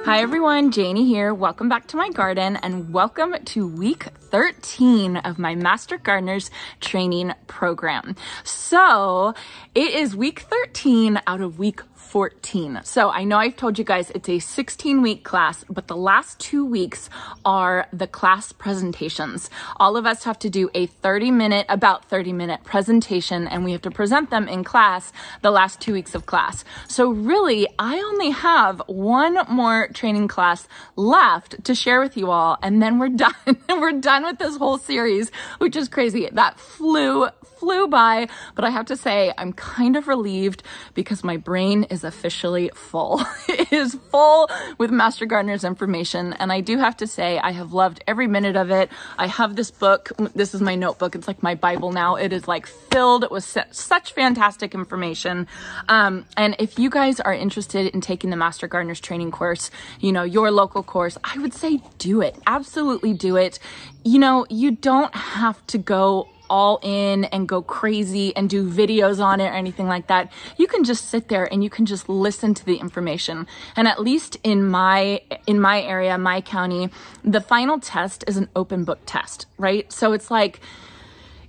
Hi everyone, Janie here. Welcome back to my garden and welcome to week 13 of my Master Gardener's Training Program. So it is week 13 out of week 14. So I know I've told you guys it's a 16-week class, but the last 2 weeks are the class presentations. All of us have to do a about 30-minute presentation, and we have to present them in class the last 2 weeks of class. So really, I only have one more training class left to share with you all, and then we're done. We're done with this whole series, which is crazy. That flew by, but I have to say I'm kind of relieved because my brain is officially full. It is full with Master Gardener's information, and I do have to say I have loved every minute of it. I have this book. This is my notebook. It's like my Bible now. It is like filled with such fantastic information. And if you guys are interested in taking the Master Gardener's training course, you know, your local course, I would say do it. Absolutely do it. You know, you don't have to go all in and go crazy and do videos on it or anything like that. You can just sit there and you can just listen to the information. And at least in my area, my county, the final test is an open book test, right? So it's like,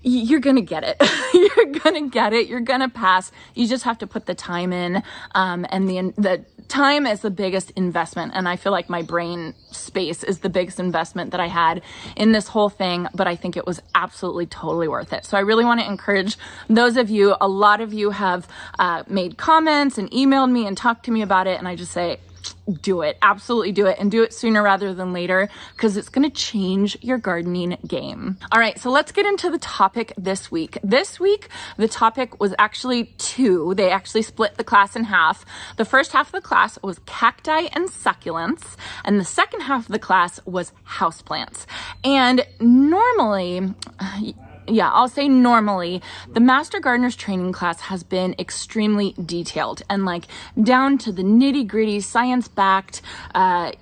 you're gonna get it. You're gonna get it. You're gonna pass. You just have to put the time in. And the time is the biggest investment. And I feel like my brain space is the biggest investment that I had in this whole thing, but I think it was absolutely totally worth it. So I really want to encourage those of you. A lot of you have made comments and emailed me and talked to me about it. And I just say, do it. Absolutely do it, and do it sooner rather than later, because it's going to change your gardening game. All right, so let's get into the topic this week. This week, the topic was actually two. They actually split the class in half. The first half of the class was cacti and succulents, and the second half of the class was houseplants. And normally, I'll say normally, the Master Gardener's training class has been extremely detailed and like down to the nitty gritty, science-backed, I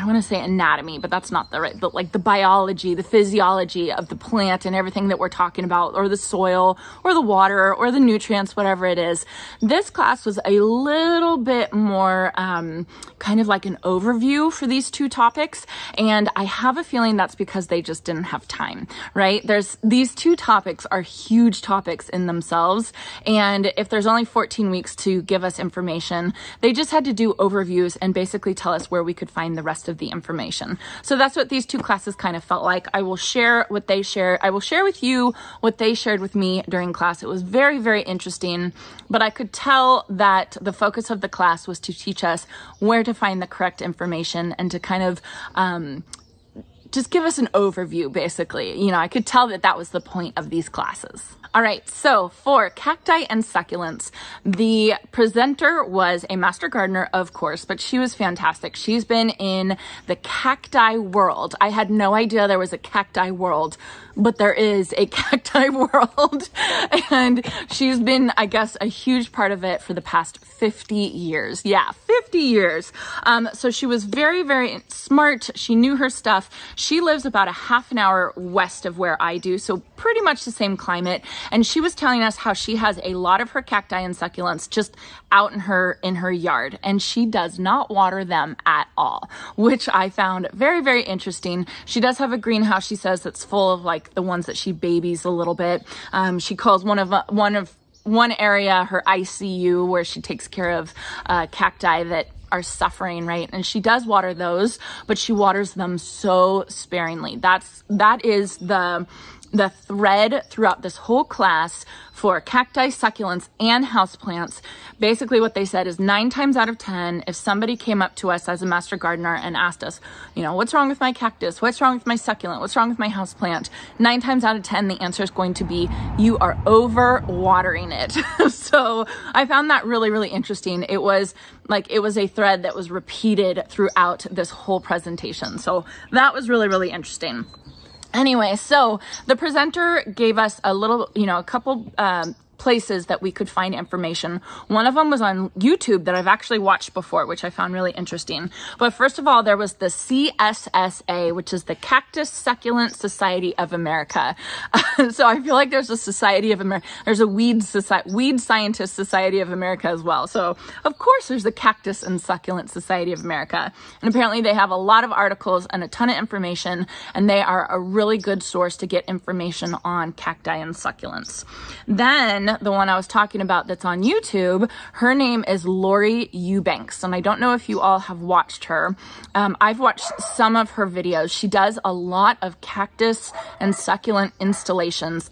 want to say anatomy, but that's not the right, but like the biology, the physiology of the plant and everything that we're talking about, or the soil or the water or the nutrients, whatever it is. This class was a little bit more kind of like an overview for these two topics. And I have a feeling that's because they just didn't have time, right? These two topics are huge topics in themselves. And if there's only 14 weeks to give us information, they just had to do overviews and basically tell us where we could find the rest of the information. So that's what these two classes kind of felt like. I will share what they share. I will share with you what they shared with me during class. It was very, very interesting, but I could tell that the focus of the class was to teach us where to find the correct information and to kind of, just give us an overview, basically. You know, I could tell that that was the point of these classes. All right, so for cacti and succulents, the presenter was a master gardener, of course, but she was fantastic. She's been in the cacti world. I had no idea there was a cacti world, but there is a cacti world. And she's been, I guess, a huge part of it for the past 50 years. Yeah, 50 years. So she was very, very smart. She knew her stuff. She lives about a half an hour west of where I do, so pretty much the same climate. And she was telling us how she has a lot of her cacti and succulents just out in her yard, and she does not water them at all, which I found very, very interesting. She does have a greenhouse, she says, that's full of like the ones that she babies a little bit. She calls one area her ICU, where she takes care of cacti that are suffering, right? And she does water those, but she waters them so sparingly. That is the thread throughout this whole class for cacti, succulents, and houseplants. Basically what they said is 9 times out of 10, if somebody came up to us as a master gardener and asked us, you know, what's wrong with my cactus? What's wrong with my succulent? What's wrong with my houseplant? 9 times out of 10, the answer is going to be, you are over watering it. So I found that really, really interesting. It was a thread that was repeated throughout this whole presentation. So that was really, really interesting. Anyway, so the presenter gave us a little, a couple places that we could find information. One of them was on YouTube that I've actually watched before, which I found really interesting. But first of all, there was the CSSA, which is the Cactus Succulent Society of America. So I feel like there's a Society of America, there's a Weed Scientist Society of America as well. So of course there's the Cactus and Succulent Society of America. And apparently they have a lot of articles and a ton of information, and they are a really good source to get information on cacti and succulents. Then the one I was talking about that's on YouTube, her name is Lori Eubanks, and I don't know if you all have watched her. I've watched some of her videos. She does a lot of cactus and succulent installations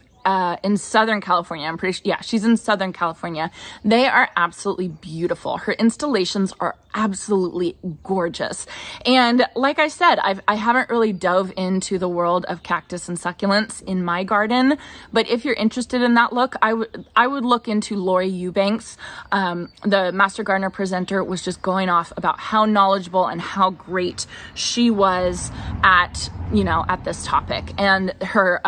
in Southern California. I'm pretty sure, yeah, she's in Southern California. They are absolutely beautiful. Her installations are absolutely gorgeous. And like I said, I haven't really dove into the world of cactus and succulents in my garden, but if you're interested in that look, I would look into Lori Eubanks. The Master Gardener presenter was just going off about how knowledgeable and how great she was at, you know, at this topic. And her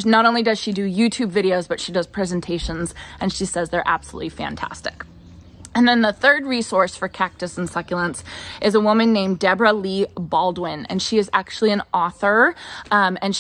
not only does she do YouTube videos, but she does presentations, and she says they're absolutely fantastic. And then the third resource for cactus and succulents is a woman named Deborah Lee Baldwin, and she is actually an author. And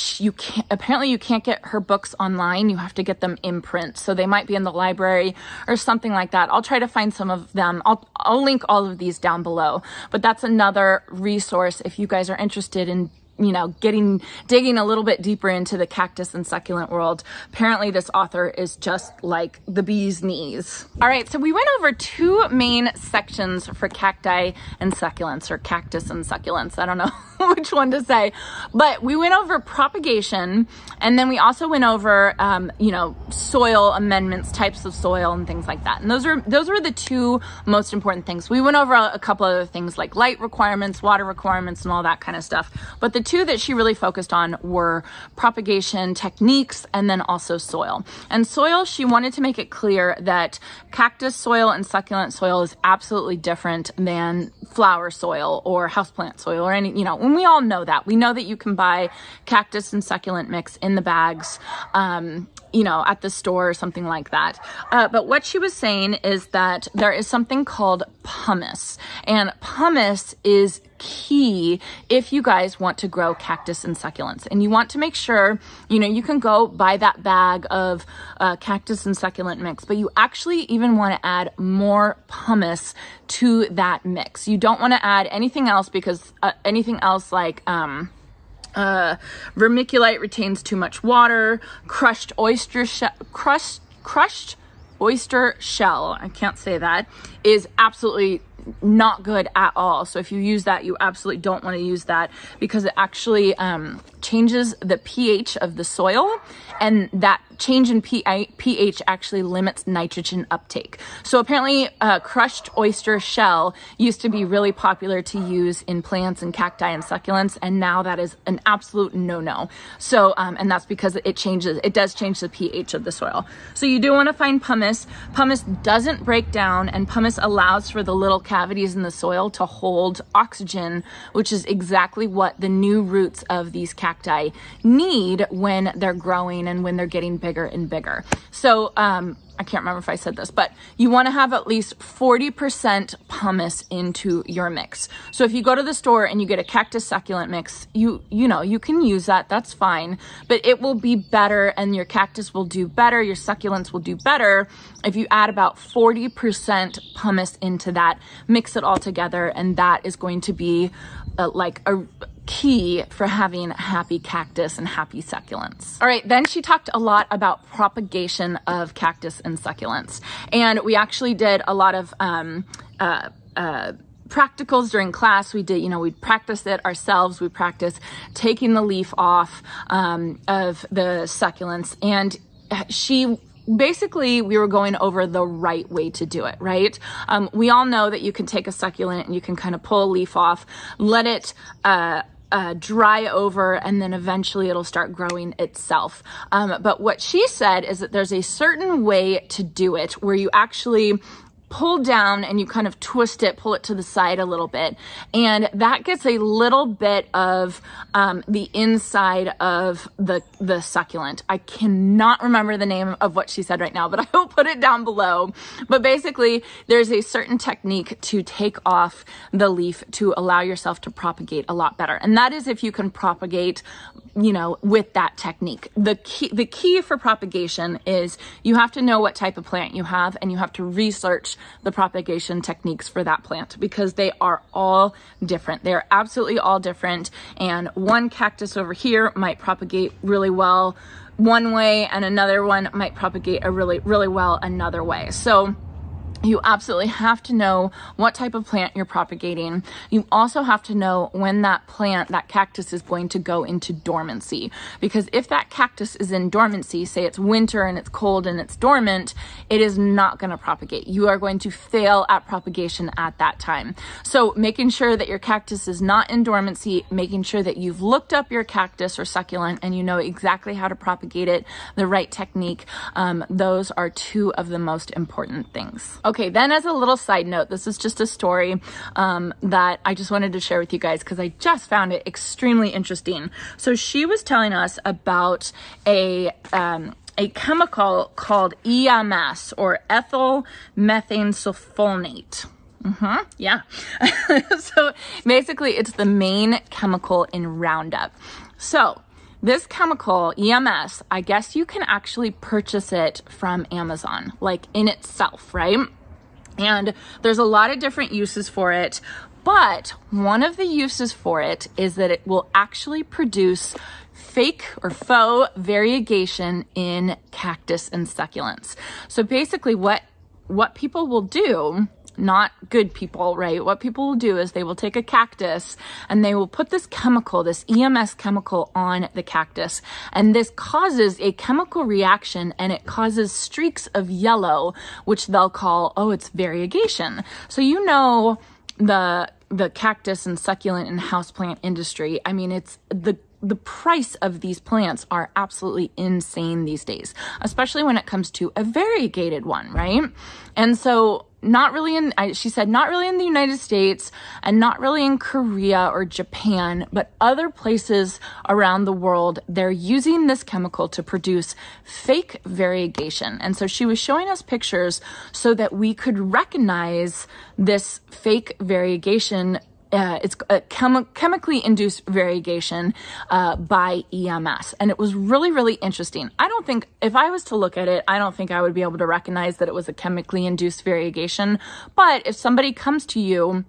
apparently you can't get her books online. You have to get them in print. So they might be in the library or something like that. I'll try to find some of them. I'll link all of these down below. But that's another resource if you guys are interested in, you know, digging a little bit deeper into the cactus and succulent world. Apparently this author is just like the bee's knees. All right, so we went over two main sections for cacti and succulents, or cactus and succulents. I don't know which one to say, but we went over propagation, and then we also went over, you know, soil amendments, types of soil and things like that. And those were the two most important things. We went over a couple other things like light requirements, water requirements, and all that kind of stuff. But the two that she really focused on were propagation techniques and then also soil. And soil, she wanted to make it clear that cactus soil and succulent soil is absolutely different than flower soil or houseplant soil or any, you know, and we all know that. We know that you can buy cactus and succulent mix in the bags, you know, at the store or something like that. But what she was saying is that there is something called pumice, and pumice is key if you guys want to grow cactus and succulents. And you want to make sure, you know, you can go buy that bag of cactus and succulent mix, but you actually even want to add more pumice to that mix. You don't want to add anything else, because anything else like vermiculite retains too much water. Crushed oyster shell, I can't say that, is absolutely not good at all. So if you use that, you absolutely don't want to use that, because it actually changes the pH of the soil, and that change in pH actually limits nitrogen uptake. So apparently crushed oyster shell used to be really popular to use in plants and cacti and succulents, and now that is an absolute no-no. So and that's because it does change the pH of the soil. So you do want to find pumice. Pumice doesn't break down, and pumice allows for the little cavities in the soil to hold oxygen, which is exactly what the new roots of these cacti need when they're growing and when they're getting bigger and bigger. So I can't remember if I said this, but you want to have at least 40% pumice into your mix. So if you go to the store and you get a cactus succulent mix, you know, you can use that, that's fine, but it will be better, and your cactus will do better, your succulents will do better if you add about 40% pumice into that, mix it all together, and that is going to be like a key for having happy cactus and happy succulents. All right, then she talked a lot about propagation of cactus and succulents. And we actually did a lot of practicals during class. We did, you know, we practiced it ourselves. We practiced taking the leaf off of the succulents, and basically, we were going over the right way to do it, right? We all know that you can take a succulent and you can kind of pull a leaf off, let it dry over, and then eventually it'll start growing itself. But what she said is that there's a certain way to do it where you actually pull down and you kind of twist it, pull it to the side a little bit. And that gets a little bit of the inside of the succulent. I cannot remember the name of what she said right now, but I will put it down below. But basically, there's a certain technique to take off the leaf to allow yourself to propagate a lot better. And that is if you can propagate, you know, with that technique. The key for propagation is you have to know what type of plant you have, and you have to research the propagation techniques for that plant, because they are all different. They are absolutely all different. And one cactus over here might propagate really well one way, and another one might propagate really well another way. So you absolutely have to know what type of plant you're propagating. You also have to know when that plant, that cactus, is going to go into dormancy. Because if that cactus is in dormancy, say it's winter and it's cold and it's dormant, it is not going to propagate. You are going to fail at propagation at that time. So making sure that your cactus is not in dormancy, making sure that you've looked up your cactus or succulent and you know exactly how to propagate it, the right technique, those are two of the most important things. Okay, then as a little side note, this is just a story that I just wanted to share with you guys because I just found it extremely interesting. So she was telling us about a chemical called EMS, or ethyl methane sulfonate. Yeah. So basically it's the main chemical in Roundup. So this chemical, EMS, I guess you can actually purchase it from Amazon, like in itself, right? And there's a lot of different uses for it, but one of the uses for it is that it will actually produce fake or faux variegation in cactus and succulents. So basically what people will do, not good people, right? What people will do is they will take a cactus and they will put this chemical, this EMS chemical, on the cactus. And this causes a chemical reaction and it causes streaks of yellow, which they'll call, oh, it's variegation. So you know the cactus and succulent and houseplant industry. I mean, it's the price of these plants are absolutely insane these days, especially when it comes to a variegated one, right? And so not really in, she said, not really in the United States and not really in Korea or Japan, but other places around the world, they're using this chemical to produce fake variegation. And so she was showing us pictures so that we could recognize this fake variegation. It's a chemically induced variegation by EMS. And it was really, really interesting. I don't think, if I was to look at it, I don't think I would be able to recognize that it was a chemically induced variegation. But if somebody comes to you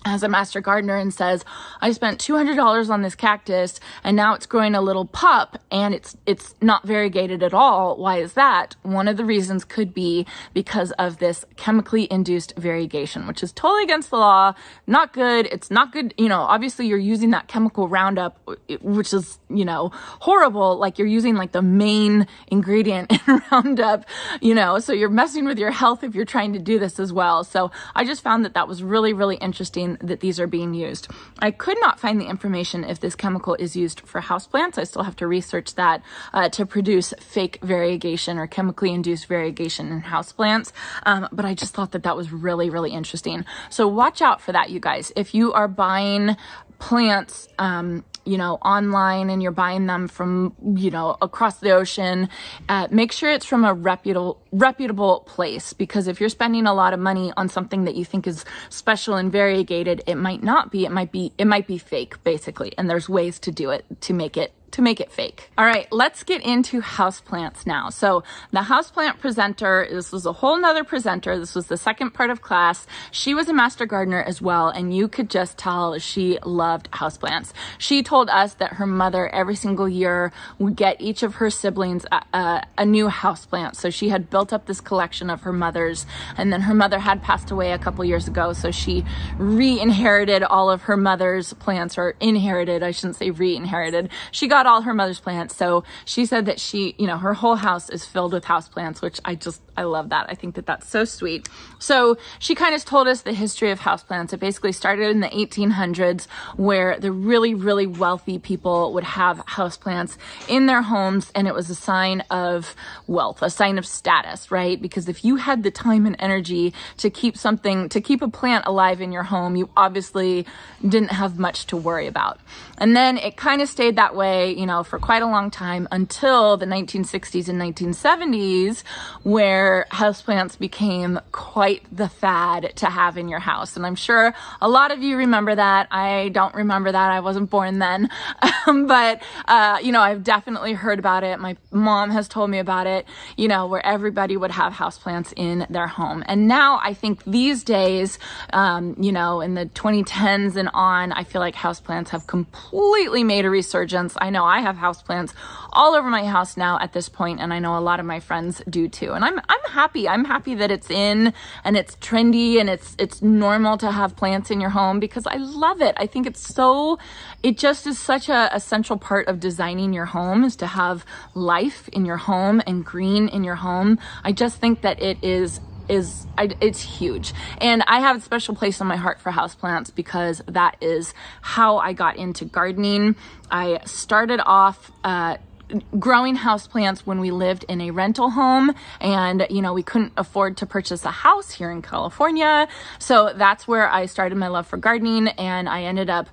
as a master gardener and says, I spent $200 on this cactus and now it's growing a little pup and it's not variegated at all. Why is that? One of the reasons could be because of this chemically induced variegation, which is totally against the law, not good. It's not good. You know, obviously you're using that chemical Roundup, which is, you know, horrible. Like you're using like the main ingredient in Roundup, you know, so you're messing with your health if you're trying to do this as well. So I just found that that was really, really interesting that these are being used. I could not find the information if this chemical is used for houseplants. I still have to research that to produce fake variegation or chemically induced variegation in houseplants. But I just thought that that was really, really interesting. So watch out for that, you guys. If you are buying plants, you know, online and you're buying them from, you know, across the ocean, make sure it's from a reputable place, because if you're spending a lot of money on something that you think is special and variegated, it might not be. It might be fake, basically. And there's ways to do it to make it fake. All right, let's get into houseplants now. So the houseplant presenter, this was a whole nother presenter. This was the second part of class. She was a master gardener as well, and you could just tell she loved houseplants. She told us that her mother every single year would get each of her siblings a new houseplant. So she had built up this collection of her mother's, and then her mother had passed away a couple years ago, so she re-inherited all of her mother's plants, or inherited, I shouldn't say re-inherited. She got all her mother's plants. So she said that she, you know, her whole house is filled with house plants, which I love that. I think that that's so sweet. So she kind of told us the history of houseplants. It basically started in the 1800s, where the really, really wealthy people would have houseplants in their homes, and it was a sign of wealth, a sign of status, right? Because if you had the time and energy to keep a plant alive in your home, you obviously didn't have much to worry about. And then it kind of stayed that way, you know, for quite a long time until the 1960s and 1970s, where houseplants became quite the fad to have in your house. And I'm sure a lot of you remember that. I don't remember that. I wasn't born then. But, you know, I've definitely heard about it. My mom has told me about it, you know, where everybody would have houseplants in their home. And now I think these days, you know, in the 2010s and on, I feel like houseplants have completely made a resurgence. I know I have houseplants all over my house now at this point, and I know a lot of my friends do too. And I'm happy. I'm happy that it's in and it's trendy and it's normal to have plants in your home, because I love it. I think it just is such a central part of designing your home, is to have life in your home and green in your home. I just think that it's huge. And I have a special place in my heart for houseplants, because that is how I got into gardening. I started off growing houseplants when we lived in a rental home, and you know, we couldn't afford to purchase a house here in California. So that's where I started my love for gardening, and I ended up,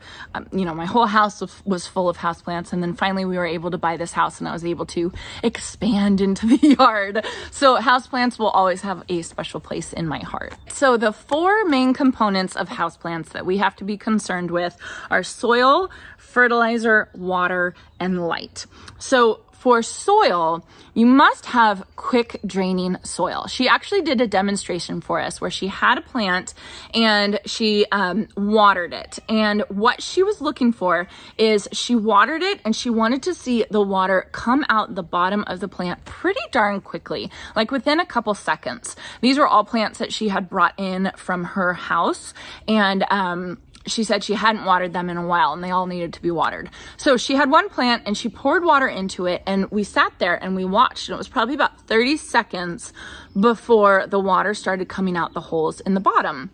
you know, my whole house was full of houseplants. And then finally we were able to buy this house, and I was able to expand into the yard. So houseplants will always have a special place in my heart. So the 4 main components of houseplants that we have to be concerned with are soil, fertilizer, water, and light. So for soil, you must have quick draining soil. She actually did a demonstration for us where she had a plant and she watered it. And what she was looking for is she watered it and she wanted to see the water come out the bottom of the plant pretty darn quickly, like within a couple seconds. These were all plants that she had brought in from her house, and she said she hadn't watered them in a while and they all needed to be watered. So she had one plant and she poured water into it, and we sat there and we watched, and it was probably about 30 seconds before the water started coming out the holes in the bottom.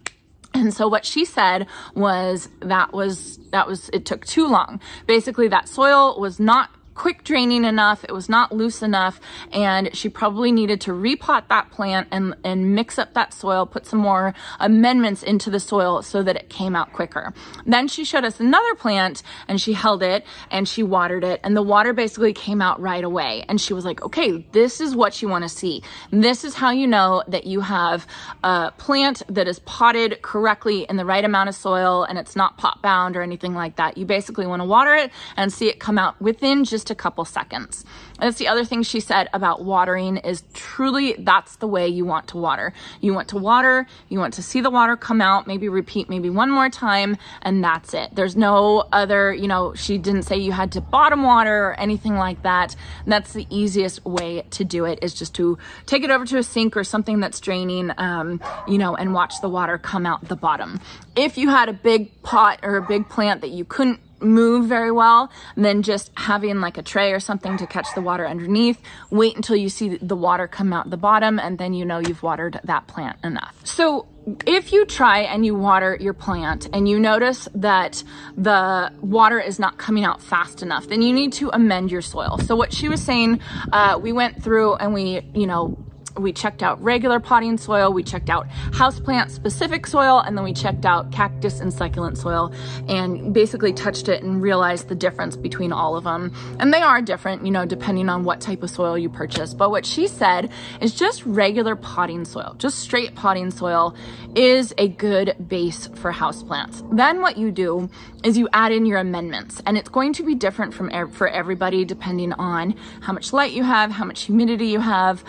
And so what she said was it took too long. Basically, that soil was not quick draining enough, it was not loose enough, and she probably needed to repot that plant and mix up that soil, put some more amendments into the soil so that it came out quicker. Then she showed us another plant and she held it and she watered it, and the water basically came out right away. And she was like, okay, this is what you want to see. This is how you know that you have a plant that is potted correctly in the right amount of soil and it's not pot bound or anything like that. You basically want to water it and see it come out within just a couple seconds. That's the other thing she said about watering, is truly that's the way you want to water. You want to water, you want to see the water come out, maybe repeat maybe one more time, and that's it. There's no other, you know, she didn't say you had to bottom water or anything like that. That's the easiest way to do it, is just to take it over to a sink or something that's draining, you know, and watch the water come out the bottom. If you had a big pot or a big plant that you couldn't move very well, then just having like a tray or something to catch the water underneath, wait until you see the water come out the bottom, and then you know you've watered that plant enough. So if you try and you water your plant and you notice that the water is not coming out fast enough, then you need to amend your soil. So what she was saying, we went through and we checked out regular potting soil, we checked out houseplant specific soil, and then we checked out cactus and succulent soil, and basically touched it and realized the difference between all of them. And they are different, you know, depending on what type of soil you purchase. But what she said is just regular potting soil, just straight potting soil is a good base for houseplants. Then what you do is you add in your amendments, and it's going to be different for everybody depending on how much light you have, how much humidity you have,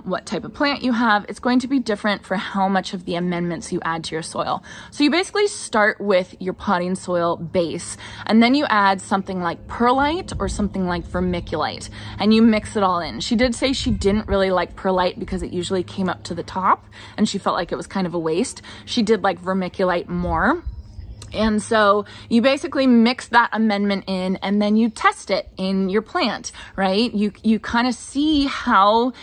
what type of plant you have. It's going to be different for how much of the amendments you add to your soil. So you basically start with your potting soil base, and then you add something like perlite or something like vermiculite, and you mix it all in. She did say she didn't really like perlite because it usually came up to the top and she felt like it was kind of a waste. She did like vermiculite more. And so you basically mix that amendment in and then you test it in your plant, right? You kind of see how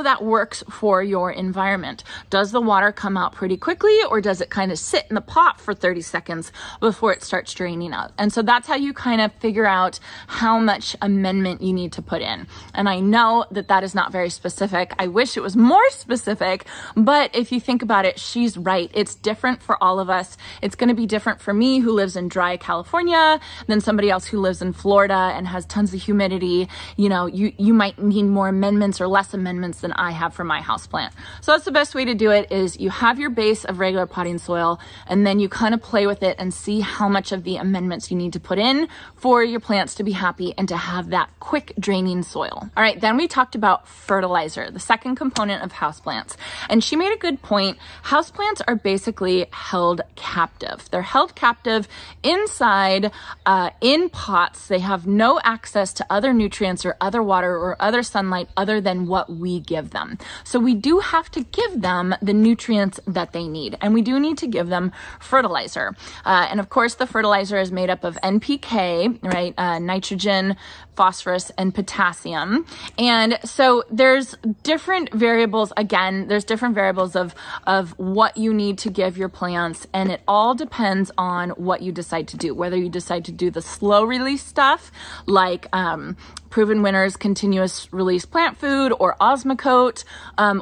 that works for your environment. Does the water come out pretty quickly, or does it kind of sit in the pot for 30 seconds before it starts draining out? And so that's how you kind of figure out how much amendment you need to put in. And I know that that is not very specific. I wish it was more specific, but if you think about it, she's right. It's different for all of us. It's going to be different for me, who lives in dry California, than somebody else who lives in Florida and has tons of humidity. You know, you might need more amendments or less amendments than I have for my houseplant. So that's the best way to do it, is you have your base of regular potting soil, and then you kind of play with it and see how much of the amendments you need to put in for your plants to be happy and to have that quick draining soil. All right, then we talked about fertilizer, the second component of houseplants. And she made a good point. Houseplants are basically held captive. They're held captive inside in pots. They have no access to other nutrients or other water or other sunlight other than what we give them. So we do have to give them the nutrients that they need, and we do need to give them fertilizer. And of course, the fertilizer is made up of NPK, right? Nitrogen, phosphorus, and potassium. And so there's different variables. Again, there's different variables of what you need to give your plants, and it all depends on what you decide to do. Whether you decide to do the slow release stuff like Proven Winners continuous release plant food or Osmocote,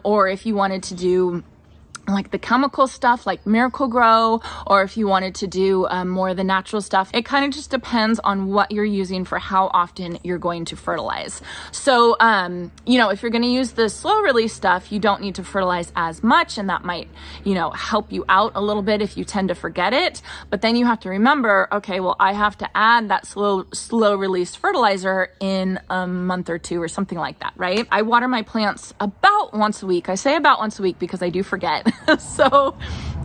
or if you wanted to do like the chemical stuff like Miracle Grow, or if you wanted to do more of the natural stuff. It kind of just depends on what you're using for how often you're going to fertilize. So, you know, if you're going to use the slow release stuff, you don't need to fertilize as much, and that might, you know, help you out a little bit if you tend to forget it. But then you have to remember, okay, well, I have to add that slow release fertilizer in a month or two or something like that, right? I water my plants about once a week. I say about once a week because I do forget. So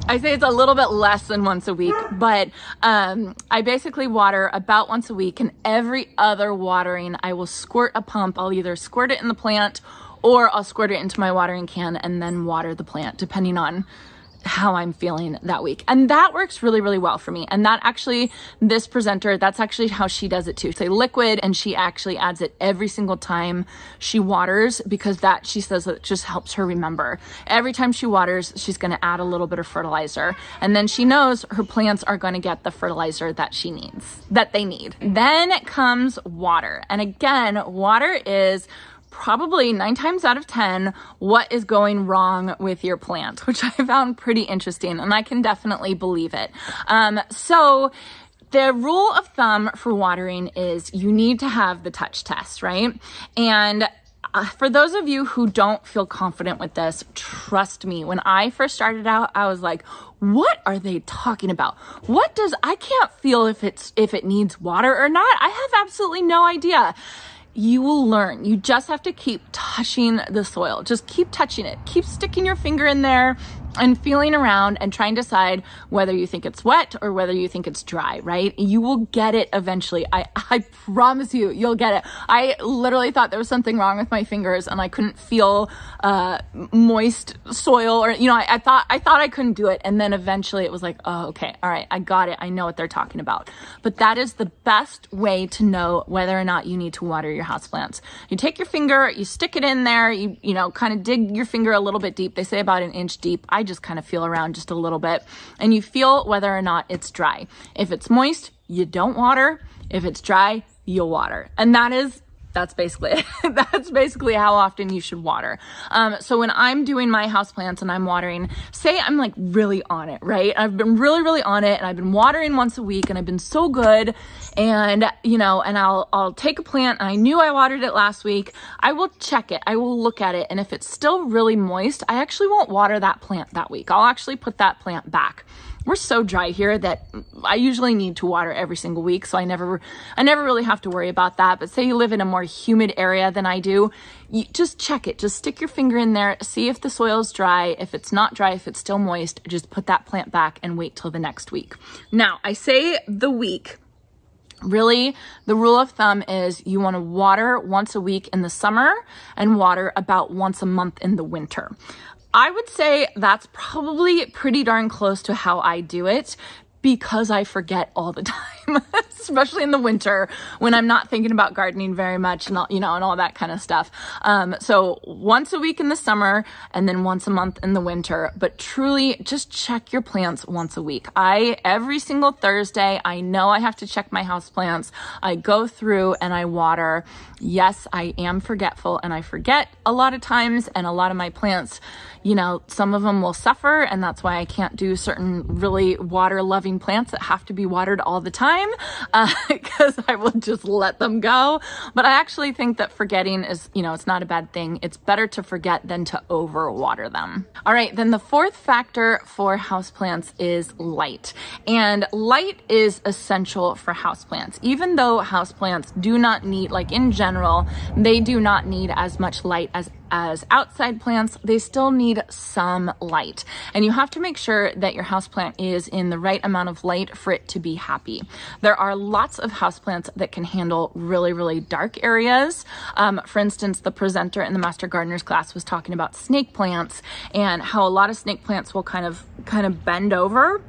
I say it's a little bit less than once a week, but I basically water about once a week, and every other watering I will squirt a pump. I'll either squirt it in the plant or I'll squirt it into my watering can and then water the plant depending on how I'm feeling that week. And that works really, really well for me. And that actually, this presenter, that's actually how she does it too. Say liquid, and she actually adds it every single time she waters, because that, she says, it just helps her remember. Every time she waters, she's going to add a little bit of fertilizer, and then she knows her plants are going to get the fertilizer that she needs, that they need. Then comes water. And again, water is probably 9 times out of 10 what is going wrong with your plant, which I found pretty interesting, and I can definitely believe it. So the rule of thumb for watering is you need to have the touch test, right? And for those of you who don't feel confident with this, trust me, when I first started out, I was like, what are they talking about? I can't feel if it needs water or not. I have absolutely no idea. You will learn. You just have to keep touching the soil. Just keep touching it. Keep sticking your finger in there and feeling around and trying to decide whether you think it's wet or whether you think it's dry, right? You will get it eventually. I promise you, you'll get it. I literally thought there was something wrong with my fingers and I couldn't feel moist soil, or, you know, I thought I couldn't do it. And then eventually it was like, oh, okay, all right, I got it. I know what they're talking about. But that is the best way to know whether or not you need to water your houseplants. You take your finger, you stick it in there, you know, kind of dig your finger a little bit deep. They say about 1 inch deep. I just kind of feel around just a little bit, and you feel whether or not it's dry. If it's moist, you don't water. If it's dry, you'll water. And that's basically it. That's basically how often you should water. So when I'm doing my houseplants and I'm watering, say I'm like really on it, right? I've been really, really on it, and I've been watering once a week, and I've been so good. And, you know, and I'll take a plant, and I knew I watered it last week. I will check it. I will look at it. And if it's still really moist, I actually won't water that plant that week. I'll actually put that plant back. We're so dry here that I usually need to water every single week, so I never really have to worry about that. But say you live in a more humid area than I do, you just check it. Just stick your finger in there, see if the soil is dry. If it's not dry, if it's still moist, just put that plant back and wait till the next week. Now, I say the week. Really, the rule of thumb is you want to water once a week in the summer and water about once a month in the winter. I would say that's probably pretty darn close to how I do it. because I forget all the time, especially in the winter when I'm not thinking about gardening very much and all, and all that kind of stuff. So once a week in the summer and then once a month in the winter, but truly just check your plants once a week. Every single Thursday, I know I have to check my houseplants. I go through and I water. Yes, I am forgetful and I forget a lot of times, and a lot of my plants, some of them will suffer, and that's why I can't do certain really water loving plants that have to be watered all the time, because I will just let them go. But I actually think that forgetting is, it's not a bad thing. It's better to forget than to over water them. All right, then the fourth factor for houseplants is light. And light is essential for houseplants. Even though houseplants do not need, like in general, they do not need as much light as outside plants, they still need some light. And you have to make sure that your houseplant is in the right amount of light for it to be happy. There are lots of houseplants that can handle really, really dark areas. For instance, the presenter in the Master Gardeners class was talking about snake plants and how a lot of snake plants will kind of bend over.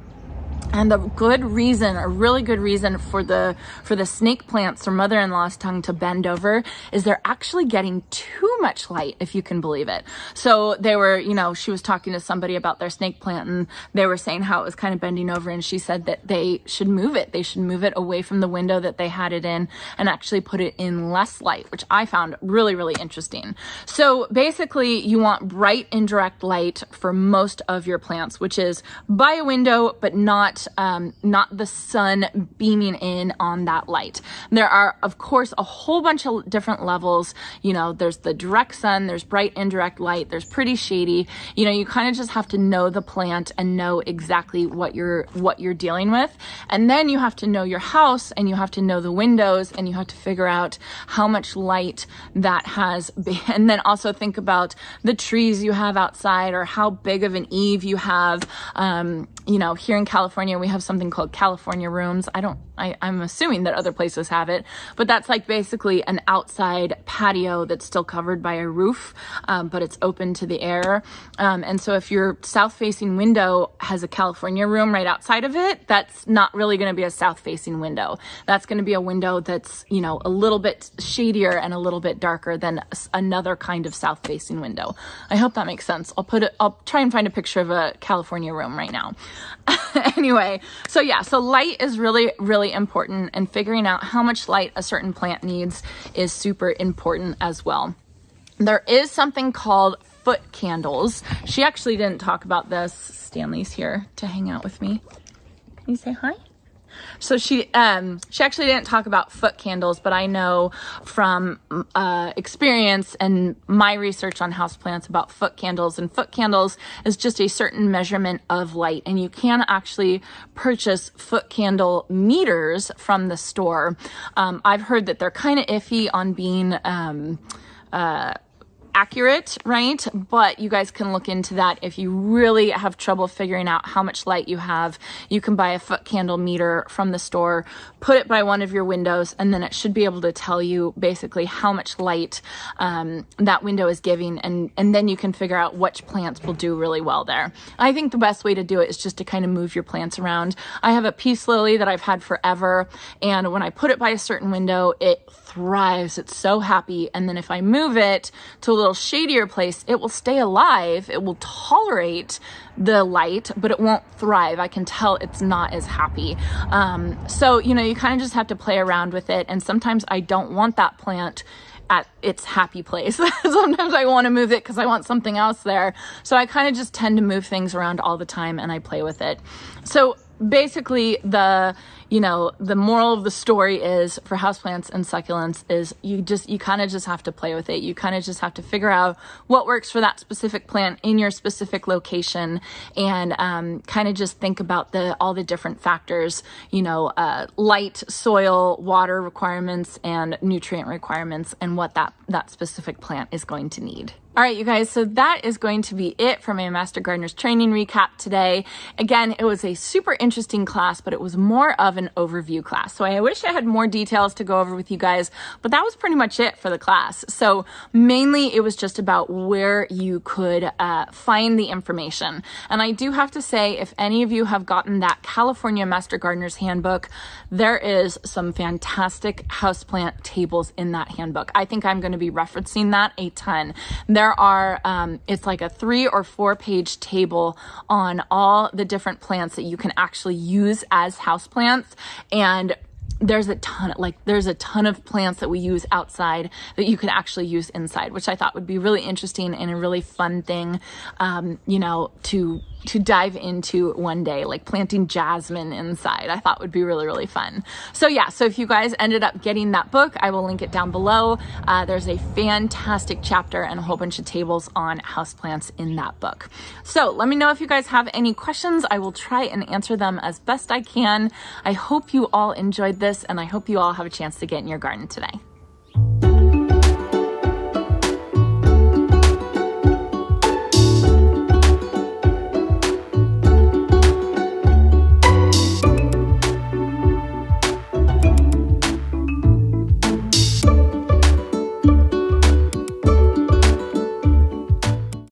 And the really good reason for the snake plants or mother-in-law's tongue to bend over is they're actually getting too much light, if you can believe it. So they were, she was talking to somebody about their snake plant, and they were saying how it was kind of bending over, and she said that they should move it. They should move it away from the window that they had it in and actually put it in less light, which I found really, really interesting. So basically, you want bright indirect light for most of your plants, which is by a window, but not the sun beaming in on that light. There are, of course, a whole bunch of different levels. There's the direct sun, there's bright indirect light, there's pretty shady. You kind of just have to know the plant and know exactly what you're dealing with. And then you have to know your house, and you have to know the windows, and you have to figure out how much light that has. And then also think about the trees you have outside, or how big of an eave you have. Here in California, we have something called California rooms. I'm assuming that other places have it, but that's like basically an outside patio that's still covered by a roof, but it's open to the air. And so if your south-facing window has a California room right outside of it, that's not really going to be a south-facing window. That's going to be a window that's, a little bit shadier and a little bit darker than another kind of south-facing window. I hope that makes sense. I'll try and find a picture of a California room right now. Anyway, so light is really, really important, and figuring out how much light a certain plant needs is super important as well. There is something called foot candles. She actually didn't talk about this. Stanley's here to hang out with me. Can you say hi? So she actually didn't talk about foot candles, but I know from experience and my research on houseplants about foot candles, and foot candles is just a certain measurement of light, and you can actually purchase foot candle meters from the store. I've heard that they're kind of iffy on being accurate, right? But you guys can look into that. If you really have trouble figuring out how much light you have, you can buy a foot candle meter from the store, put it by one of your windows, and then it should be able to tell you basically how much light that window is giving, and then you can figure out which plants will do really well there. I think the best way to do it is just to kind of move your plants around. I have a peace lily that I've had forever, and when I put it by a certain window, it thrives. It's so happy. And then if I move it to a little shadier place, it will stay alive. It will tolerate the light, but it won't thrive. I can tell it's not as happy. So, you kind of just have to play around with it. And sometimes I don't want that plant at its happy place. Sometimes I want to move it because I want something else there. So I kind of just tend to move things around all the time, and I play with it. So basically the moral of the story is for houseplants and succulents is you kind of just have to play with it. You kind of just have to figure out what works for that specific plant in your specific location, and kind of just think about all the different factors, light, soil, water requirements, and nutrient requirements, and what that specific plant is going to need. All right, you guys, so that is going to be it for my Master Gardener's Training recap today. Again, it was a super interesting class, but it was more of an overview class. So I wish I had more details to go over with you guys, but that was pretty much it for the class. So mainly it was just about where you could find the information. And I do have to say, if any of you have gotten that California Master Gardener's Handbook, there is some fantastic houseplant tables in that handbook. I think I'm going to be referencing that a ton. There are, it's like a 3 or 4 page table on all the different plants that you can actually use as houseplants. And there's a ton of plants that we use outside that you can actually use inside, which I thought would be really interesting and a really fun thing, you know, to dive into one day, like planting jasmine inside. I thought would be really, really fun. So yeah, so if you guys ended up getting that book, I will link it down below. There's a fantastic chapter and a whole bunch of tables on houseplants in that book. So let me know if you guys have any questions. I will try and answer them as best I can. I hope you all enjoyed this, and I hope you all have a chance to get in your garden today.